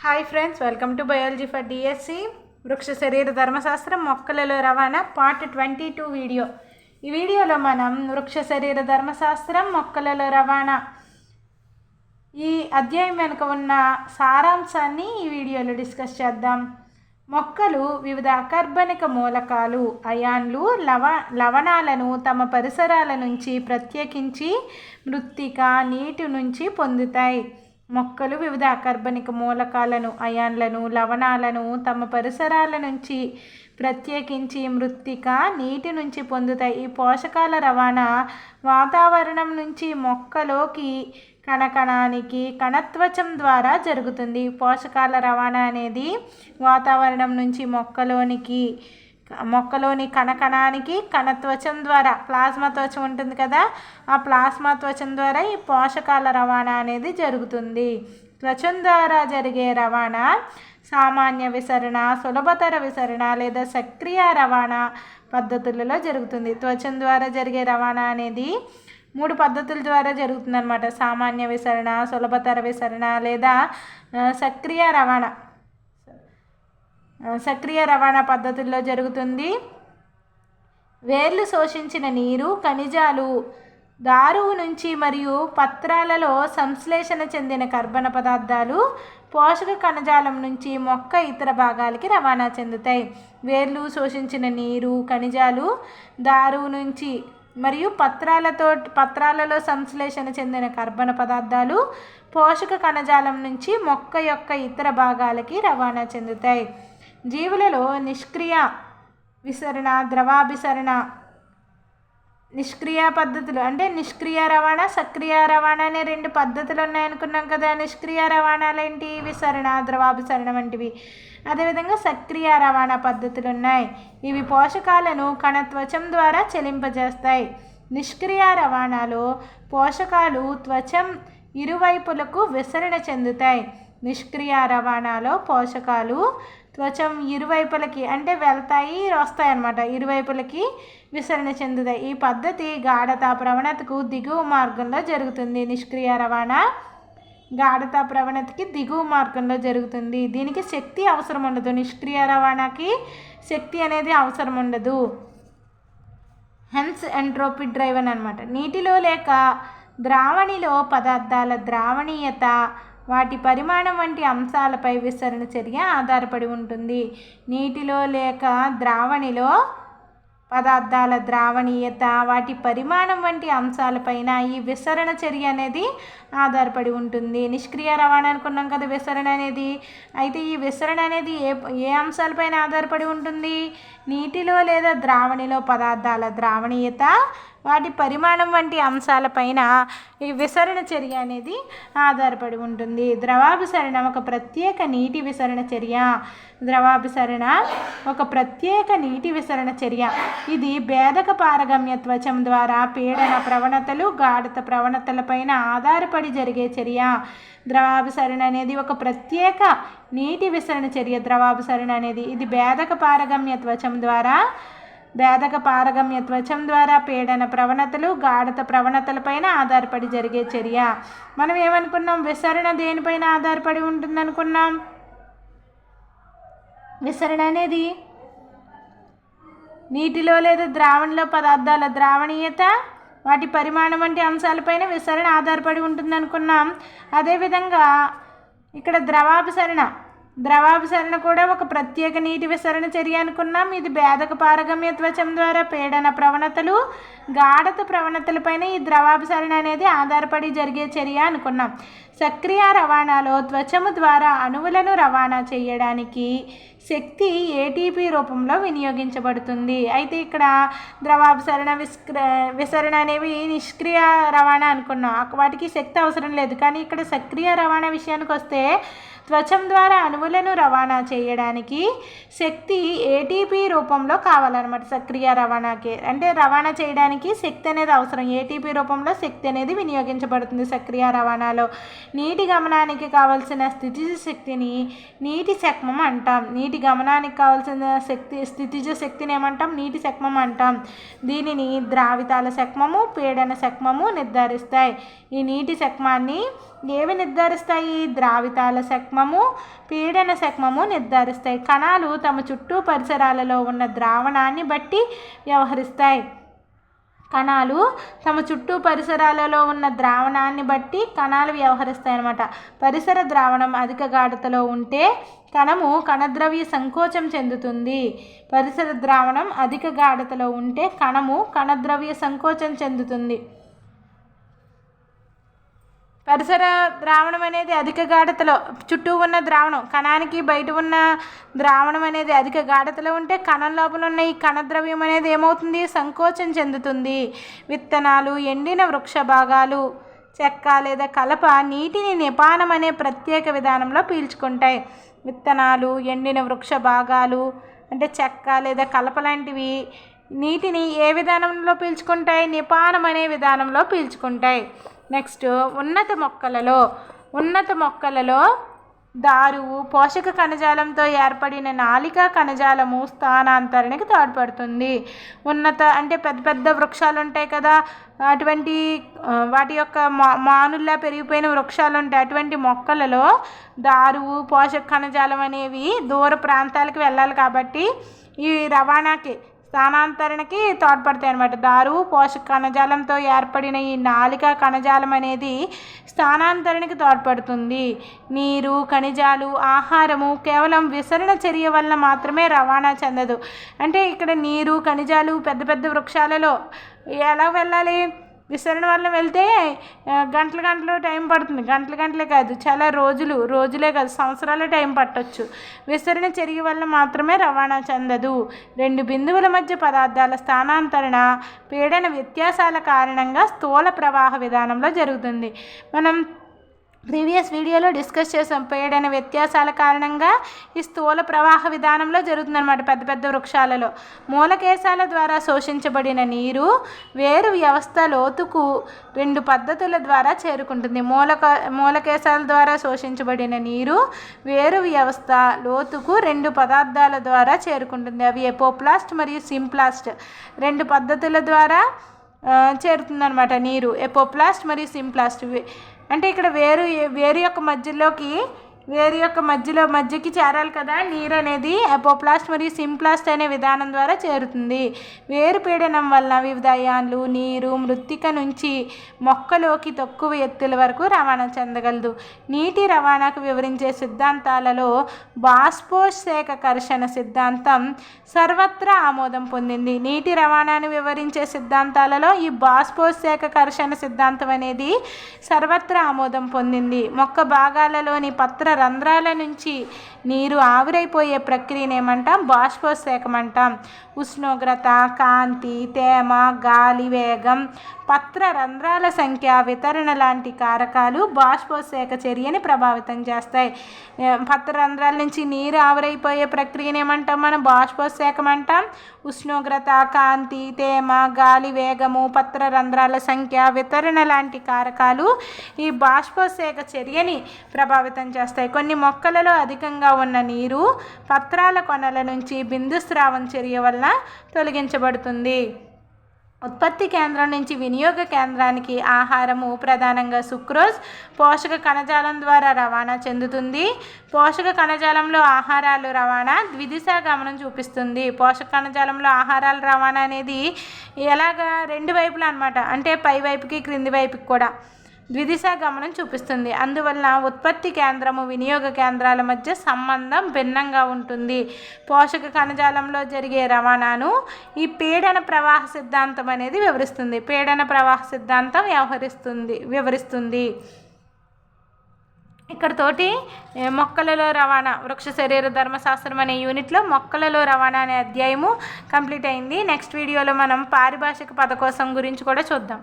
Hi friends, welcome to biology for DSC. వృక్ష శరీర ధర్మశాస్త్రం మొక్కలలో రవాణా పార్ట్ 22 వీడియో. ఈ వీడియోలో మనం వృక్ష శరీర ధర్మశాస్త్రం మొక్కలలో రవాణా ఈ అధ్యాయం వెనుక ఉన్న సారాంశాన్ని ఈ వీడియోలో డిస్కస్ చేద్దాం. మొక్కలు వివిధ అకర్బనిక మూలకాలు, అయాన్లు, లవణాలను తమ పరిసరాల నుంచి ప్రత్యేకించి మృత్తిక, నీటి నుంచి పొందుతాయి. మొక్కలు వివిధ అకర్బనిక మూలకాలను, అయాన్లను, లవణాలను తమ పరిసరాల నుంచి ప్రత్యేకించి మృత్తిక, నీటి నుంచి పొందుతాయి. ఈ పోషకాల రవాణా వాతావరణం నుంచి మొక్కలోకి కణకణానికి కణత్వచం ద్వారా జరుగుతుంది. పోషకాల రవాణా అనేది వాతావరణం నుంచి మొక్కలోని కణకణానికి కణత్వచం ద్వారా, ప్లాస్మా త్వచం ఉంటుంది కదా, ఆ ప్లాస్మా త్వచం ద్వారా ఈ పోషకాల రవాణా అనేది జరుగుతుంది. త్వచం ద్వారా జరిగే రవాణా సామాన్య విసరణ, సులభతర విసరణ లేదా సక్రియ రవాణా పద్ధతులలో జరుగుతుంది. త్వచం ద్వారా జరిగే రవాణా అనేది 3 పద్ధతుల ద్వారా జరుగుతుంది అన్నమాట. సామాన్య విసరణ, సులభతర విసరణ లేదా సక్రియ రవాణా పద్ధతుల్లో జరుగుతుంది. వేర్లు శోషించిన నీరు, ఖనిజాలు దారువు నుంచి మరియు పత్రాలలో సంశ్లేషణ చెందిన కర్బన పదార్థాలు పోషక కణజాలం నుంచి మొక్క ఇతర భాగాలకి రవాణా చెందుతాయి. వేర్లు శోషించిన నీరు, ఖనిజాలు దారువు నుంచి మరియు పత్రాలలో సంశ్లేషణ చెందిన కర్బన పదార్థాలు పోషక కణజాలం నుంచి మొక్క యొక్క ఇతర భాగాలకి రవాణా చెందుతాయి. జీవులలో నిష్క్రియ విసరణ, ద్రవాభిసరణ, నిష్క్రియ పద్ధతులు అంటే నిష్క్రియ రవాణా, సక్రియ రవాణా అనే 2 పద్ధతులు ఉన్నాయనుకున్నాం కదా. నిష్క్రియ రవాణాలు ఏంటి? విసరణ, ద్రవాభిసరణ వంటివి. అదేవిధంగా సక్రియ రవాణా పద్ధతులు ఉన్నాయి. ఇవి పోషకాలను కణత్వచం ద్వారా చెలింపజేస్తాయి. నిష్క్రియ రవాణాలో పోషకాలు త్వచం ఇరువైపులకు విసరణ చెందుతాయి. నిష్క్రియ రవాణాలో పోషకాలు త్వచం ఇరువైపులకి అంటే వెళ్తాయి, వస్తాయి అన్నమాట. ఇరువైపులకి విసరణ చెందుతాయి. ఈ పద్ధతి గాఢత ప్రవణతకు దిగువ మార్గంలో జరుగుతుంది. నిష్క్రియ రవాణా గాఢత ప్రవణతకి దిగువ మార్గంలో జరుగుతుంది. దీనికి శక్తి అవసరం ఉండదు. నిష్క్రియ రవాణాకి శక్తి అనేది అవసరం ఉండదు. హెన్స్ ఎంట్రోపీ డ్రైవన్ అనమాట. నీటిలో లేక ద్రావణిలో పదార్థాల ద్రావణీయత, వాటి పరిమాణం వంటి అంశాలపై విసరణ చర్య ఆధారపడి ఉంటుంది. నీటిలో లేక ద్రావణిలో పదార్థాల ద్రావణీయత, వాటి పరిమాణం వంటి అంశాలపైన ఈ విసరణ చర్య అనేది ఆధారపడి ఉంటుంది. నిష్క్రియ రవాణా అనుకున్నాం కదా విసరణ అనేది. అయితే ఈ విసరణ అనేది ఏ అంశాలపైన ఆధారపడి ఉంటుంది? నీటిలో లేదా ద్రావణిలో పదార్థాల ద్రావణీయత, వాటి పరిమాణం వంటి అంశాలపైన ఈ విసరణ చర్య అనేది ఆధారపడి ఉంటుంది. ద్రవాభిసరణ ఒక ప్రత్యేక నీటి విసరణ చర్య. ద్రవాభిసరణ ఒక ప్రత్యేక నీటి విసరణ చర్య. ఇది భేదక పారగమ్య త్వచం ద్వారా పీడన ప్రవణతలు, గాఢత ప్రవణతలపైన ఆధారపడి జరిగే చర్య. ద్రవాభిసరణ అనేది ఒక ప్రత్యేక నీటి విసరణ చర్య. ద్రవాభిసరణ అనేది ఇది భేదక పారగమ్య త్వచం ద్వారా పీడన ప్రవణతలు, గాఢత ప్రవణతలపైన ఆధారపడి జరిగే చర్య. మనం ఏమనుకున్నాం? విసరణ దేనిపైన ఆధారపడి ఉంటుంది అనుకున్నాం? విసరణ అనేది నీటిలో లేదా ద్రావణిలో పదార్థాల ద్రావణీయత, వాటి పరిమాణం వంటి అంశాలపైన విసరణ ఆధారపడి ఉంటుంది అనుకున్నాం. అదేవిధంగా ఇక్కడ ద్రవాభిసరణ కూడా ఒక ప్రత్యేక నీటి విసరణ చర్య అనుకున్నాం. ఇది భేదక పారగమ్య త్వచం ద్వారా పీడన ప్రవణతలు, గాఢత ప్రవణతలపైన ఈ ద్రవాభిసరణ అనేది ఆధారపడి జరిగే చర్య అనుకున్నాం. సక్రియ రవాణాలో త్వచము ద్వారా అణువులను రవాణా చేయడానికి శక్తి ఏటీపీ రూపంలో వినియోగించబడుతుంది. అయితే ఇక్కడ ద్రవాభిసరణ, విసరణ అనేవి నిష్క్రియ రవాణా అనుకున్నాం. వాటికి శక్తి అవసరం లేదు. కానీ ఇక్కడ సక్రియ రవాణా విషయానికి వస్తే త్వచం ద్వారా అణువులను రవాణా చేయడానికి శక్తి ఏటీపీ రూపంలో కావాలన్నమాట. సక్రియ రవాణాకి అంటే రవాణా చేయడానికి శక్తి అనేది అవసరం. ఏటీపీ రూపంలో శక్తి అనేది వినియోగించబడుతుంది సక్రియ రవాణాలో. నీటి గమనానికి కావలసిన స్థితిజ శక్తిని నీటి శక్మం అంటాం. నీటి గమనానికి కావలసిన స్థితిజ శక్తిని ఏమంటాం? నీటి శక్మం అంటాం. దీనిని ద్రావితాల శక్మము, పీడన శక్మము నిర్ధారిస్తాయి. ఈ నీటి శక్మాన్ని ఏవి నిర్ధారిస్తాయి? ద్రావితాల శక్మం, సెక్మము పీడన సెక్మము నిర్ధారిస్తాయి. కణాలు తమ చుట్టూ పరిసరాలలో ఉన్న ద్రావణాన్ని బట్టి వ్యవహరిస్తాయి. కణాలు తమ చుట్టూ పరిసరాలలో ఉన్న ద్రావణాన్ని బట్టి కణాలు వ్యవహరిస్తాయి అన్నమాట. పరిసర ద్రావణం అధిక గాఢతలో ఉంటే కణము కణద్రవ్య సంకోచం చెందుతుంది. పరిసర ద్రావణం అధిక గాఢతలో ఉంటే కణము కణద్రవ్య సంకోచం చెందుతుంది. పరిసర ద్రావణం అనేది అధిక గాఢతలో, చుట్టూ ఉన్న ద్రావణం కణానికి బయట ఉన్న ద్రావణం అనేది అధిక గాఢతలో ఉంటే కణం లోపల ఉన్న ఈ కణద్రవ్యం అనేది ఏమవుతుంది, సంకోచం చెందుతుంది. విత్తనాలు, ఎండిన వృక్ష భాగాలు, చెక్క లేదా కలప నీటిని నిపానం అనే ప్రత్యేక విధానంలో పీల్చుకుంటాయి. విత్తనాలు, ఎండిన వృక్ష భాగాలు అంటే చెక్క లేదా కలప లాంటివి నీటిని ఏ విధానంలో పీల్చుకుంటాయి, నిపానం అనే విధానంలో పీల్చుకుంటాయి. నెక్స్ట్ ఉన్నత మొక్కలలో దారువు పోషక కణజాలంతో ఏర్పడిన నాళికా కణజాలము స్థానాంతరణకి తోడ్పడుతుంది. అంటే పెద్ద పెద్ద వృక్షాలు ఉంటాయి కదా, అటువంటి వాటి యొక్క మానుల్లా పెరిగిపోయిన వృక్షాలు ఉంటాయి. అటువంటి మొక్కలలో దారువు పోషక కణజాలం అనేవి దూర ప్రాంతాలకు వెళ్ళాలి కాబట్టి ఈ రవాణాకి స్థానాంతరణకి తోడ్పడతాయి అన్నమాట. దారువు పోషక కణజాలంతో ఏర్పడిన ఈ నాళికా కణజాలం అనేది స్థానాంతరణకి తోడ్పడుతుంది. నీరు, ఖనిజాలు, ఆహారము కేవలం విసరణ చర్య వల్ల మాత్రమే రవాణా చెందదు. అంటే ఇక్కడ నీరు, ఖనిజాలు పెద్ద పెద్ద వృక్షాలలో ఎలా వెళ్ళాలి, విసరణ వల్ల వెళ్తే గంటలు టైం పడుతుంది. గంటలే కాదు, చాలా రోజులే కాదు, సంవత్సరాల టైం పట్టొచ్చు. విసరణ చర్య వల్ల మాత్రమే రవాణా చెందదు. రెండు బిందువుల మధ్య పదార్థాల స్థానాంతరణ పీడన వ్యత్యాసాల కారణంగా స్థూల ప్రవాహ విధానంలో జరుగుతుంది. మనం ప్రీవియస్ వీడియోలో డిస్కస్ చేసాం. పీడన వ్యత్యాసాల కారణంగా ఈ స్థూల ప్రవాహ విధానంలో జరుగుతుందన్నమాట. పెద్ద పెద్ద వృక్షాలలో మూలకేశాల ద్వారా శోషించబడిన నీరు వేరు వ్యవస్థ లోతుకు రెండు పద్ధతుల ద్వారా చేరుకుంటుంది. మూలకేశాల ద్వారా శోషించబడిన నీరు వేరు వ్యవస్థ లోతుకు రెండు పదార్థాల ద్వారా చేరుకుంటుంది. అవి ఎపోప్లాస్ట్ మరియు సింప్లాస్ట్. రెండు పద్ధతుల ద్వారా చేరుతుందన్నమాట నీరు, ఎపోప్లాస్ట్ మరియు సింప్లాస్ట్. అంటే ఇక్కడ వేరు యొక్క మధ్యకి చేరాలి కదా నీరు అనేది. ఎపోప్లాస్ట్ మరియు సింప్లాస్ట్ అనే విధానం ద్వారా చేరుతుంది. వేరు పీడనం వల్ల వివిధ అయాన్లు నీరు, మృత్తిక నుంచి మొక్కలోకి తక్కువ ఎత్తుల వరకు రవాణా చెందగలదు. నీటి రవాణాకు వివరించే సిద్ధాంతాలలో బాష్పోత్సేక కర్షణ సిద్ధాంతం సర్వత్రా ఆమోదం పొందింది. నీటి రవాణాను వివరించే సిద్ధాంతాలలో ఈ బాష్పోత్సేక కర్షణ సిద్ధాంతం అనేది సర్వత్రా ఆమోదం పొందింది. మొక్క భాగాలలోని పత్ర రంధ్రాల నుంచి నీరు ఆవిరైపోయే ప్రక్రియను ఏమంటాం, బాష్పోత్సేకం అంటాం. ఉష్ణోగ్రత, కాంతి, తేమ, గాలి వేగం, పత్ర రంధ్రాల సంఖ్య, వితరణ లాంటి కారకాలు బాష్పోత్సేక చర్యని ప్రభావితం చేస్తాయి. పత్ర రంధ్రాల నుంచి నీరు ఆవిరైపోయే ప్రక్రియను ఏమంటాం, మనం బాష్పోత్సేకం అంటాం. ఉష్ణోగ్రత, కాంతి, తేమ, గాలి వేగము, పత్ర రంధ్రాల సంఖ్య, వితరణ లాంటి కారకాలు ఈ బాష్పోత్సేక చర్యని ప్రభావితం చేస్తాయి. కొన్ని మొక్కలలో అధికంగా ఉన్న నీరు పత్రాల కొనల నుంచి బిందుస్రావం చర్య వల్ల తొలగించబడుతుంది. ఉత్పత్తి కేంద్రం నుంచి వినియోగ కేంద్రానికి ఆహారము ప్రధానంగా సుక్రోజ్ పోషక కణజాలం ద్వారా రవాణా చెందుతుంది. పోషక కణజాలంలో ఆహారాలు రవాణా ద్విదిశా గమనం చూపిస్తుంది. పోషక కణజాలంలో ఆహారాల రవాణా అనేది ఎలాగా రెండు వైపులా అన్నమాట. అంటే పై వైపుకి క్రింది వైపుకి కూడా ద్విదిశా గమనం చూపిస్తుంది. అందువల్ల ఉత్పత్తి కేంద్రము వినియోగ కేంద్రాల మధ్య సంబంధం భిన్నంగా ఉంటుంది. పోషక కణజాలంలో జరిగే రవాణాను ఈ పీడన ప్రవాహ సిద్ధాంతం అనేది వివరిస్తుంది. పీడన ప్రవాహ సిద్ధాంతం వివరిస్తుంది. ఇక్కడతోటి మొక్కలలో రవాణా వృక్ష శరీర ధర్మశాస్త్రం అనే యూనిట్లో మొక్కలలో రవాణా అనే అధ్యాయము కంప్లీట్ అయింది. నెక్స్ట్ వీడియోలో మనం పారిభాషిక పదకోశం గురించి కూడా చూద్దాం.